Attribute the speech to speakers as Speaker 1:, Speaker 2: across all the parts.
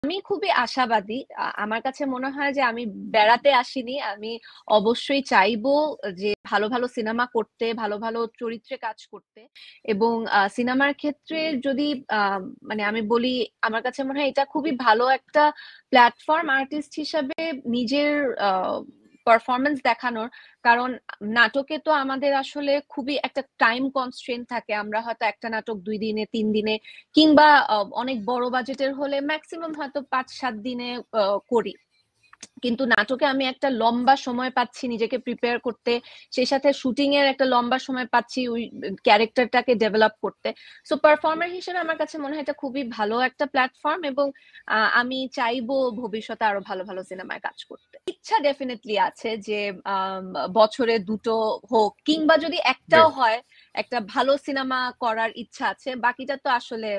Speaker 1: আমি খুবই আশাবাদী। আমার কাছে মনে হয় যে আমি বেড়াতে আসিনি। আমি অবশ্যই চাইবো যে ভালো, ভালো সিনেমা করতে, ভালো, ভালো চরিত্রে কাজ করতে এবং সিনেমার ক্ষেত্রে যদি আ মানে আমি বলি আমার কাছে মনে হয় এটা খুবই ভালো একটা প্ল্যাটফর্ম আর্টিস্ট হিসাবে নিজের আ পারফরম্যান্স দেখানোর। কারণ নাটকে তো আমাদের আসলে খুবই একটা টাইম কনস্ট্রেইন্ট থাকে। আমরা হয়তো একটা নাটক ২ দিনে, ৩ দিনে কিংবা অনেক বড় বাজেটের হলে মেক্সিমাম হয়তো ৫-৭ দিনে আ করি। কিন্তু নাটকে আমি একটা লম্বা সময় পাচ্ছি নিজেকে প্রিপেয়ার করতে, সেই সাথে শুটিং এর একটা লম্বা সময় পাচ্ছি ওই ক্যারেক্টারটাকে ডেভেলপ করতে। সো পারফর্মার হিসেবে আমার কাছে মনে হয় এটা খুবই ভালো একটা প্ল্যাটফর্ম এবং আমি চাইবো ভবিষ্যতে আরো ভালো, ভালো সিনেমায় কাজ করতে। ইচ্ছা ডেফিনিটলি আছে যে আম বছরে ২ টো হোক কিংবা যদি একটাও
Speaker 2: বেশ।
Speaker 1: হয়, একটা ভালো সিনেমা করার ইচ্ছা আছে। বাকিটা তো আসলে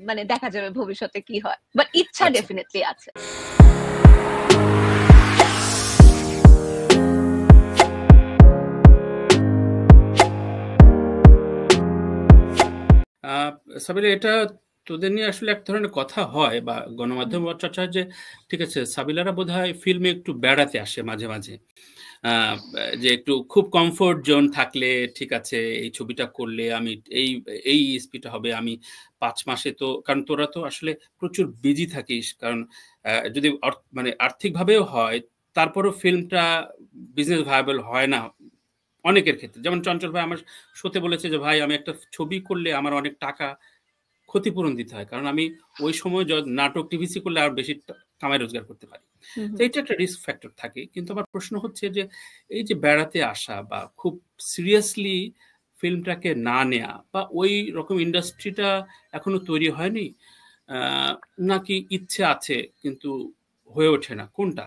Speaker 1: মানে দেখা যাবে ভবিষ্যতে কি হয়। বাট ইচ্ছা
Speaker 2: আচ্ছা।
Speaker 1: ডেফিনিটলি আছে।
Speaker 2: সাবিনা, এটা তোদের নিয়ে আসলে এক ধরনের কথা হয় বা গণমাধ্যম চর্চা হয় যে ঠিক আছে, সাবিলারা বোধহয় ফিল্মে একটু বেড়াতে আসে মাঝে মাঝে। আহ, যে একটু খুব কমফোর্ট জোন থাকলে ঠিক আছে, এই ছবিটা করলে আমি এই এই স্পিডটা হবে। আমি 5 মাসে তো, কারণ তোরা তো আসলে প্রচুর বিজি থাকিস, কারণ যদি মানে আর্থিকভাবেও হয়, তারপরও ফিল্মটা বিজনেস ভায়াবল হয় না অনেকের ক্ষেত্রে। যেমন চঞ্চল ভাই আমার শোতে বলেছে যে ভাই, আমি একটা ছবি করলে আমার অনেক টাকা ক্ষতিপূরণ দিতে হয়, কারণ আমি ওই সময় নাটক টিভিসি করলে আর বেশি কামাই রোজগার করতে পারি।
Speaker 1: হুম,
Speaker 2: তো
Speaker 1: হুম।
Speaker 2: এটা একটা রিস্ক ফ্যাক্টর থাকে। কিন্তু আমার প্রশ্ন হচ্ছে যে এই যে বেড়াতে আসা বা খুব সিরিয়াসলি ফিল্মটাকে না নেয়া, বা ওই রকম ইন্ডাস্ট্রিটা এখনো তৈরি হয়নি, আহ, নাকি ইচ্ছে আছে কিন্তু হয়ে ওঠে না, কোনটা?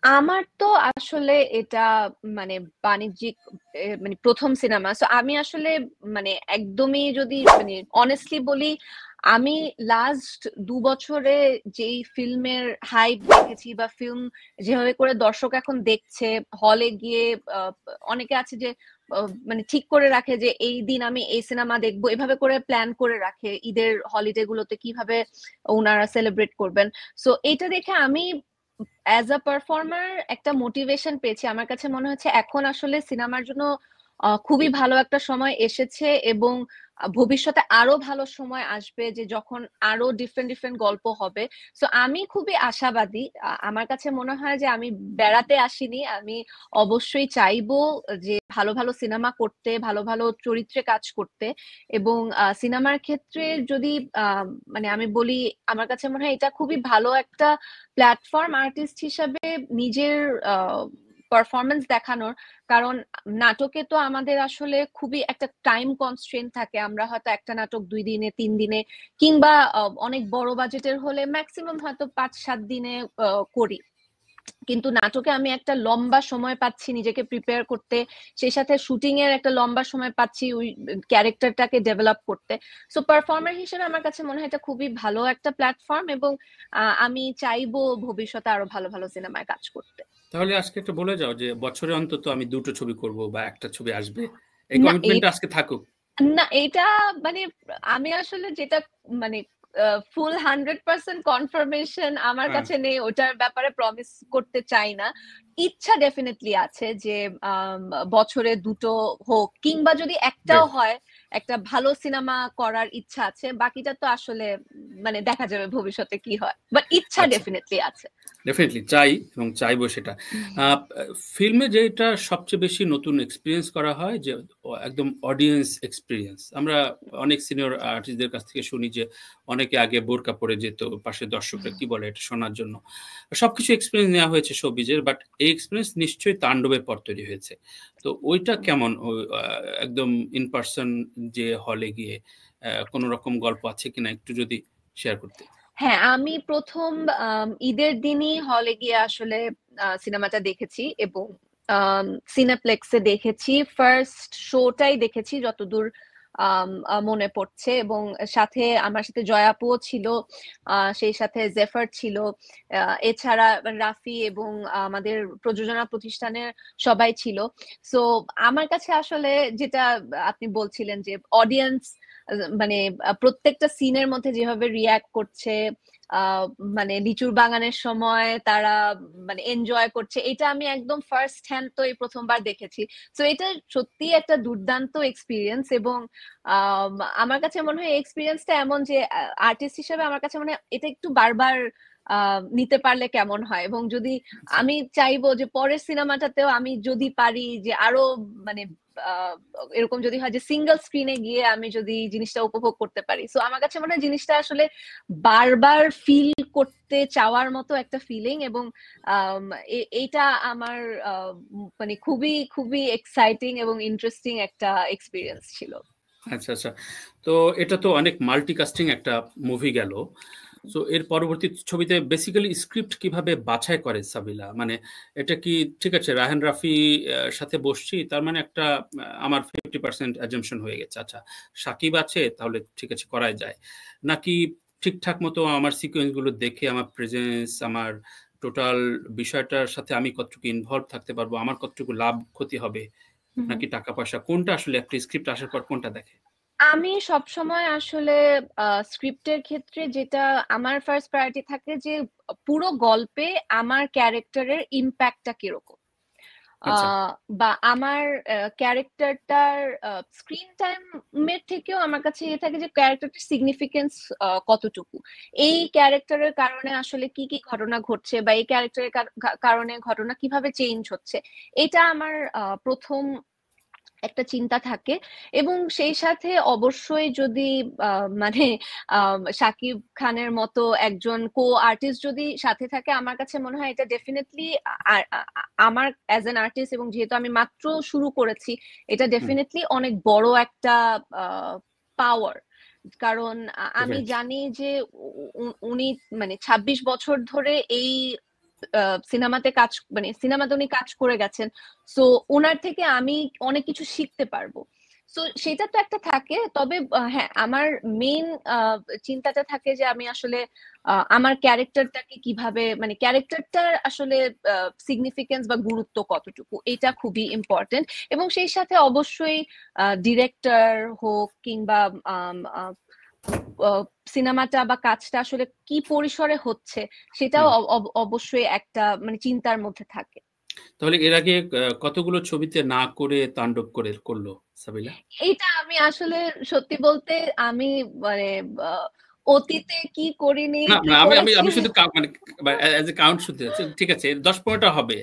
Speaker 1: আমার তো আসলে এটা মানে বাণিজ্যিক মানে প্রথম সিনেমা। সো আমি আসলে মানে একদমই যদি মানে অনেস্টলি বলি, আমি লাস্ট ২ বছরে যেই ফিল্মের হাইপ দেখেছি বা ফিল্ম যেভাবে করে দর্শক এখন দেখছে হলে গিয়ে, আহ, অনেকে আছে যে মানে ঠিক করে রাখে যে এই দিন আমি এই সিনেমা দেখবো, এভাবে করে প্ল্যান করে রাখে ঈদের হলিডে গুলোতে কিভাবে ওনারা সেলিব্রেট করবেন। সো এটা দেখে আমি অ্যাজ আ পারফর্মার একটা মোটিভেশন পেয়েছি। আমার কাছে মনে হচ্ছে এখন আসলে সিনেমার জন্য খুবই ভালো একটা সময় এসেছে এবং ভবিষ্যতে আরো ভালো সময় আসবে যে যখন আরো ডিফারেন্ট ডিফারেন্ট গল্প হবে। সো আমি খুবই আশাবাদী। আমার কাছে মনে হয় যে আমি বেড়াতে আসিনি। আমি অবশ্যই চাইবো যে ভালো ভালো সিনেমা করতে, ভালো ভালো চরিত্রে কাজ করতে এবং সিনেমার ক্ষেত্রে যদি আহ মানে আমি বলি আমার কাছে মনে হয় এটা খুবই ভালো একটা প্ল্যাটফর্ম আর্টিস্ট হিসাবে নিজের পারফরমেন্স দেখানোর। কারণ নাটকে তো আমাদের আসলে খুবই একটা টাইম কনস্ট্রেন্ট থাকে। আমরা হয়তো একটা নাটক ২ দিনে, ৩ দিনে কিংবা অনেক বড় বাজেটের হলে ম্যাক্সিমাম হয়তো ৫-৭ দিনে করি। কিন্তু নাটকে আমি একটা লম্বা সময় পাচ্ছি নিজেকে প্রিপেয়ার করতে, সেই সাথে শুটিং এর একটা লম্বা সময় পাচ্ছি ওই ক্যারেক্টারটাকে ডেভেলপ করতে। সো পারফর্মার হিসেবে আমার কাছে মনে হয় এটা খুবই ভালো একটা প্ল্যাটফর্ম এবং আমি চাইবো ভবিষ্যতে আরো ভালো ভালো সিনেমায় কাজ করতে।
Speaker 2: তাহলে আজকে একটা বলে যাও যে বছরে অন্তত আমি 2টো ছবি করব বা একটা ছবি আসবে, এই
Speaker 1: না এই
Speaker 2: কমিটমেন্টটা আজকে থাকুক।
Speaker 1: না এটা মানে আমি আসলে যেটা মানে ফুল 100% কনফার্মেশন আমার
Speaker 2: হ্যাঁ,
Speaker 1: কাছে নেই, ওটার ব্যাপারে প্রমিস করতে চাই না। ইচ্ছা ডেফিনেটলি আছে যে আম, বছরে ২ টো হোক কিংবা যদি একটাও
Speaker 2: বেশ।
Speaker 1: হয়, একটা ভালো সিনেমা করার ইচ্ছা আছে। বাকিটা তো আসলে মানে দেখা যাবে ভবিষ্যতে কি হয়। বাট ইচ্ছা
Speaker 2: আচ্ছা,
Speaker 1: ডেফিনেটলি আছে।
Speaker 2: ডেফিনেটলি চাই এবং চাইবো সেটা। ফিল্মে যেটা সবচেয়ে বেশি নতুন এক্সপিরিয়েন্স করা হয় যে একদম অডিয়েন্স এক্সপিরিয়েন্স। আমরা অনেক সিনিয়র আর্টিস্টদের কাছ থেকে শুনি যে অনেকে আগে বোরকা পরে যেত পাশে দর্শকরা কি বলে এটা শোনার জন্য। সবকিছু এক্সপিরিয়েন্স নেওয়া হয়েছে শোবিজের, বাট এই এক্সপিরিয়েন্স নিশ্চয়ই তাণ্ডবের পর তৈরি হয়েছে। তো ওইটা কেমন, একদম ইন পার্সন যে হলে গিয়ে কোনো রকম গল্প আছে কিনা একটু যদি শেয়ার করতে।
Speaker 1: হ্যাঁ, আমি প্রথম ঈদের দিনই হলে গিয়ে আসলে সিনেমাটা দেখেছি এবং সিনেপ্লেক্সে দেখেছি। ফার্স্ট শোটাই দেখেছি যতদূর মনে পড়ছে এবং সাথে আমার সাথে জয়াপুও ছিল, সেই সাথে জেফার ছিল, এছাড়া রাফি এবং আমাদের প্রযোজনা প্রতিষ্ঠানের সবাই ছিল। সো আমার কাছে আসলে যেটা আপনি বলছিলেন যে অডিয়েন্স মানে প্রত্যেকটা সিনের মধ্যে যেভাবে রিয়াক্ট করছে, মানে লিচুর বাগানের সময় তারা মানে এনজয় করছে, এটা আমি একদম ফার্স্ট হ্যান্ড তো এই প্রথমবার দেখেছি। তো এটা সত্যি একটা দুর্দান্ত এক্সপিরিয়েন্স। এবং আম, আমার কাছে মনে হয় এক্সপিরিয়েন্সটা এমন যে আর্টিস্ট হিসেবে আমার কাছে মনে হয় এটা একটু বারবার নিতে পারলে কেমন হয়। এবং যদি
Speaker 2: আচ্ছা
Speaker 1: আমি চাইবো যে পরের সিনেমাটাতেও আমি যদি পারি যে আরো মানে আহ, এরকম যদি হয় যে সিঙ্গেল স্ক্রিনে গিয়ে আমি যদি জিনিসটা উপভোগ করতে পারি, সো আমার কাছে মনে হয় জিনিসটা আসলে বারবার ফিল করতে চাওয়ার মতো একটা ফিলিং। এবং আম, এইটা আমার মানে খুবই খুবই এক্সাইটিং এবং ইন্টারেস্টিং একটা এক্সপিরিয়েন্স ছিল।
Speaker 2: আচ্ছা আচ্ছা। তো এটা তো অনেক মাল্টিকাস্টিং একটা মুভি গেল। সো এর পরবর্তী ছবিতে বেসিক্যালি স্ক্রিপ্ট কিভাবে বাছাই করে সাবিলা? মানে এটা কি ঠিক আছে রায়হান রাফি সাথে বসছি তার মানে একটা আমার 50% অ্যাজাম্পশন হয়ে গেছে, আচ্ছা সাকিব আছে তাহলে ঠিক আছে করাই যায়, নাকি ঠিকঠাক মতো আমার সিকোয়েন্স গুলো দেখে আমার প্রেজেন্স আমার টোটাল বিষয়টার সাথে আমি কতটুকু ইনভলভ থাকতে পারবো, আমার কতটুকু লাভ ক্ষতি হবে, নাকি টাকা পয়সা, কোনটা আসলে একটা স্ক্রিপ্ট আসার পর কোনটা দেখে?
Speaker 1: আমি সবসময় আসলে স্ক্রিপ্টের ক্ষেত্রে যেটা আমার ফার্স্ট প্রায়োরিটি থাকে যে পুরো গল্পে আমার ক্যারেক্টারের ইম্প্যাক্টটা কিরকম,
Speaker 2: আচ্ছা
Speaker 1: আহ, বা আমার ক্যারেক্টারটার স্ক্রিন টাইমের থেকেও আমার কাছে ইয়ে থাকে যে ক্যারেক্টারটার সিগনিফিকেন্স কতটুকু, এই ক্যারেক্টারের কারণে আসলে কি কি ঘটনা ঘটছে বা এই ক্যারেক্টারের কারণে ঘটনা কিভাবে চেঞ্জ হচ্ছে, এটা আমার প্রথম একটা চিন্তা থাকে। এবং সেই সাথে অবশ্যই যদি মানে শাকিব খানের মতো একজন কো আর্টিস্ট যদি সাথে থাকে, আমার কাছে মনে হয় এটা ডেফিনেটলি আমার অ্যাজ এন আর্টিস্ট, এবং যেহেতু আমি মাত্র শুরু করেছি, এটা
Speaker 2: হুম
Speaker 1: ডেফিনেটলি অনেক বড় একটা পাওয়ার। কারণ আমি
Speaker 2: রাইট
Speaker 1: জানি যে উনি মানে 26 বছর ধরে এই সিনেমাতে কাজ মানে সিনেমাতে উনি কাজ করে গেছেন। সো ওনার থেকে আমি অনেক কিছু শিখতে পারবো। সো সেটা তো একটা থাকে। তবে হ্যাঁ, আমার মেইন চিন্তাটা থাকে যে আমি আসলে আমার ক্যারেক্টারটাকে কিভাবে মানে ক্যারেক্টারটার আসলে সিগনিফিকেন্স বা গুরুত্ব কতটুকু, এটা খুবই ইম্পর্টেন্ট। এবং সেই সাথে অবশ্যই ডিরেক্টর হোক কিংবা সিনেমাটা বা কাজটা আসলে কি পরিসরে হচ্ছে, সেটাও
Speaker 2: হুম।
Speaker 1: অবশ্যই একটা মানে চিন্তার মধ্যে থাকে।
Speaker 2: তাহলে এর আগে কতগুলো ছবিতে না করে তাণ্ডব করলো সাবিলা?
Speaker 1: এইটা আমি আসলে সত্যি বলতে আমি মানে আহ, অতীতে কি করিনি
Speaker 2: না
Speaker 1: কি
Speaker 2: মানে আমি আমি
Speaker 1: করেছি।
Speaker 2: আমি শুধু মানে অ্যাজ এ কাউন্ট শুনতে চাচ্ছি। ঠিক আছে 10-15টা হবে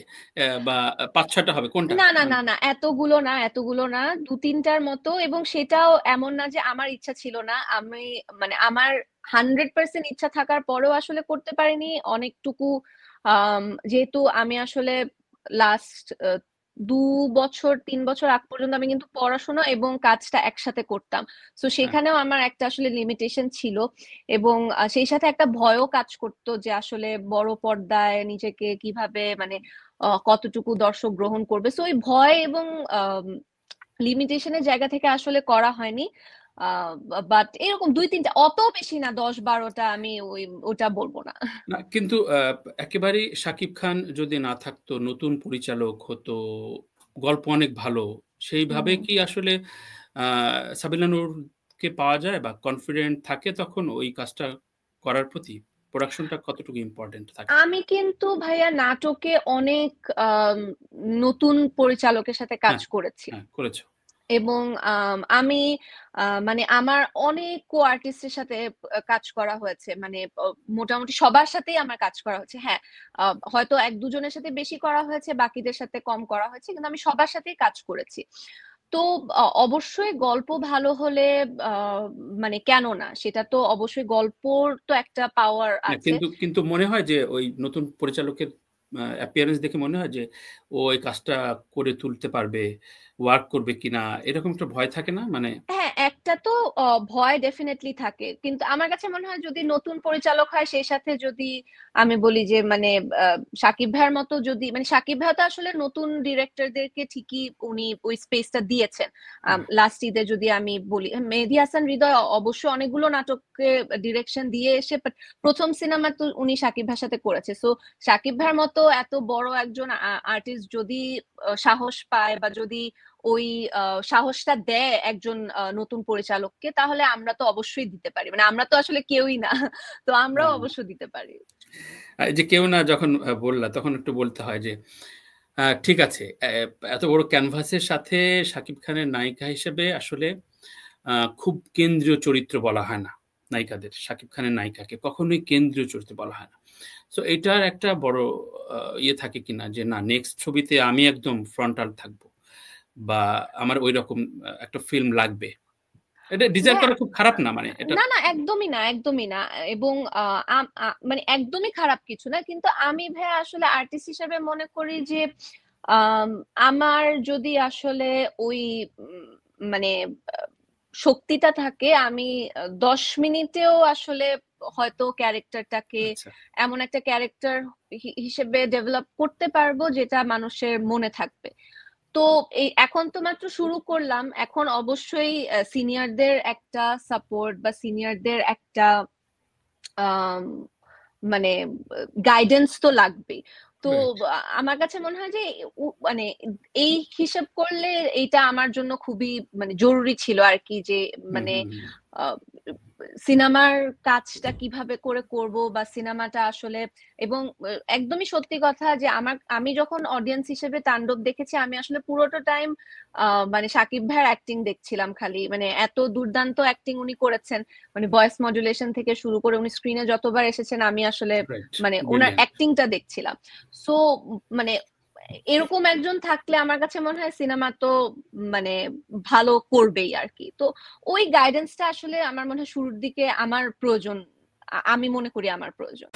Speaker 2: বা 5-6টা হবে কোনটা?
Speaker 1: না না
Speaker 2: মানে
Speaker 1: না না, এতগুলো না, এতগুলো না, দু তিনটার মতো। এবং সেটাও এমন না যে আমার ইচ্ছা ছিল না, আমি মানে আমার 100% ইচ্ছা থাকার পরেও আসলে করতে পারিনি অনেকটুকু। আম, যেহেতু আমি আসলে লাস্ট 2 বছর 3 বছর আগ পর্যন্ত আমি কিন্তু পড়াশোনা এবং কাজটা একসাথে করতাম। তো
Speaker 2: হ্যাঁ,
Speaker 1: সেখানেও আমার একটা আসলে লিমিটেশন ছিল। এবং সেই সাথে একটা ভয়ও কাজ করতো যে আসলে বড় পর্দায় নিজেকে কিভাবে মানে কতটুকু দর্শক গ্রহণ করবে, সো ওই ভয় এবং লিমিটেশনের জায়গা থেকে আসলে করা হয়নি। বাট এরকম 2-3টা, অত বেশি না, 10-12টা, আমি ওই ওটা বলবো না।
Speaker 2: না কিন্তু একেবারেই শাকিব খান যদি না থাকতো, নতুন পরিচালক হতো, গল্প অনেক ভালো,
Speaker 1: হুম
Speaker 2: সেইভাবে
Speaker 1: হুম।
Speaker 2: কি আসলে সাবিলা নূরকে পাওয়া যায় বা কনফিডেন্ট থাকে তখন ওই কাজটা করার প্রতি? প্রোডাকশনটা কতটুকু ইম্পর্টেন্ট থাকে?
Speaker 1: আমি কিন্তু ভাইয়া নাটকে অনেক আম, নতুন পরিচালকের সাথে কাজ
Speaker 2: হ্যাঁ,
Speaker 1: করেছি।
Speaker 2: হ্যাঁ করেছো।
Speaker 1: এবং আমি মানে আমার অনেক কো আর্টিস্টের সাথে কাজ করা হয়েছে, মানে মোটামুটি সবার সাথেই আমার কাজ করা হয়েছে। হ্যাঁ, হয়তো এক দুজনের সাথে বেশি করা হয়েছে, বাকিদের সাথে কম করা হয়েছে, কিন্তু আমি সবার সাথেই কাজ করেছি। তো অবশ্যই গল্প ভালো হলে আহ, মানে কেন না, সেটা তো অবশ্যই গল্পর তো একটা পাওয়ার
Speaker 2: না
Speaker 1: আছে।
Speaker 2: কিন্তু মনে হয় যে ওই নতুন পরিচালকের অ্যাপিয়ারেন্স দেখে মনে হয় যে ও এই কাজটা করে তুলতে পারবে, ওয়ার্ক করবে কিনা, এরকম একটা ভয় থাকে না মানে?
Speaker 1: হ্যাঁ, একটা তো ভয় ডেফিনেটলি থাকে, কিন্তু আমার কাছে মনে হয় যদি নতুন পরিচালক হয়, সেই সাথে যদি আমি বলি যে মানে সাকিব ভাইয়ের মতো যদি মানে সাকিব ভাইয়া তো আসলে নতুন ডিরেক্টরদেরকে ঠিকই উনি ওই স্পেসটা দিয়েছেন। লাস্ট ঈদে যদি আমি বলি, মেহেদী হাসান হৃদয় অবশ্যই অনেকগুলো নাটককে ডিরেকশন দিয়ে এসে, but প্রথম সিনেমা তো উনি সাকিব ভাইয়ের সাথে করেছে। সো সাকিব ভাইয়ের মতো এত বড় একজন আর্টিস্ট যদি সাহস পায় বা যদি ওই সাহসটা দেয় একজন নতুন পরিচালককে, তাহলে আমরা তো অবশ্যই দিতে পারি। মানে আমরা তো আসলে কেউই না, তো আমরাও অবশ্য দিতে পারি।
Speaker 2: যে কেউ না যখন বললা, তখন একটু বলতে হয় যে ঠিক আছে, এত বড় ক্যানভাসের সাথে শাকিব খানের নায়িকা হিসেবে আসলে খুব কেন্দ্রীয় চরিত্র বলা হয় না নায়িকাদের। শাকিব খানের নায়িকাকে কখনোই কেন্দ্রীয় চরিত্র বলা হয় না। সো এটার একটা বড় ইয়ে থাকে কিনা যে না, নেক্সট ছবিতে আমি একদম ফ্রন্টাল থাকবো, বা আমার ওই রকম একটা ফিল্ম লাগবে। এটা ডিজাইন করা খুব খারাপ না, মানে এটা
Speaker 1: না না, একদমই না, একদমই না। এবং মানে একদমই খারাপ কিছু না, কিন্তু আমি ভাইয়া আসলে আর্টিস্ট হিসেবে মনে করি যে আমার যদি আসলে ওই মানে শক্তিটা থাকে, আমি 10 মিনিটেও আসলে হয়তো ক্যারেক্টারটাকে এমন একটা ক্যারেক্টার হিসেবে ডেভেলপ করতে পারবো যেটা মানুষের মনে থাকবে। তো এই এখন তো মাত্র শুরু করলাম, এখন অবশ্যই সিনিয়রদের একটা সাপোর্ট বা সিনিয়রদের একটা মানে গাইডেন্স তো লাগবেই। তো আমার কাছে মনে হয় যে মানে এই হিসাব করলে এইটা আমার জন্য খুবই মানে জরুরি ছিল আর কি, যে মানে সিনেমার কাজটা কিভাবে করে করব, বা সিনেমাটা আসলে। এবং একদমই সত্যি কথা যে আমি যখন অডিয়েন্স হিসেবে তাণ্ডব দেখেছি, আমি আসলে পুরোটা টাইম মানে শাকিব ভাইয়ের অ্যাক্টিং দেখছিলাম খালি। মানে এত দুর্দান্ত অ্যাক্টিং উনি করেছেন, মানে ভয়েস মডুলেশন থেকে শুরু করে উনি স্ক্রিনে যতবার এসেছেন আমি আসলে মানে ওনার অ্যাক্টিংটা দেখছিলাম। সো মানে এরকম একজন থাকলে আমার কাছে মনে হয় সিনেমা তো মানে ভালো করবেই আর কি। তো ওই গাইডেন্সটা আসলে আমার মনে হয় শুরুর দিকে আমার প্রয়োজন, আমি মনে করি আমার প্রয়োজন।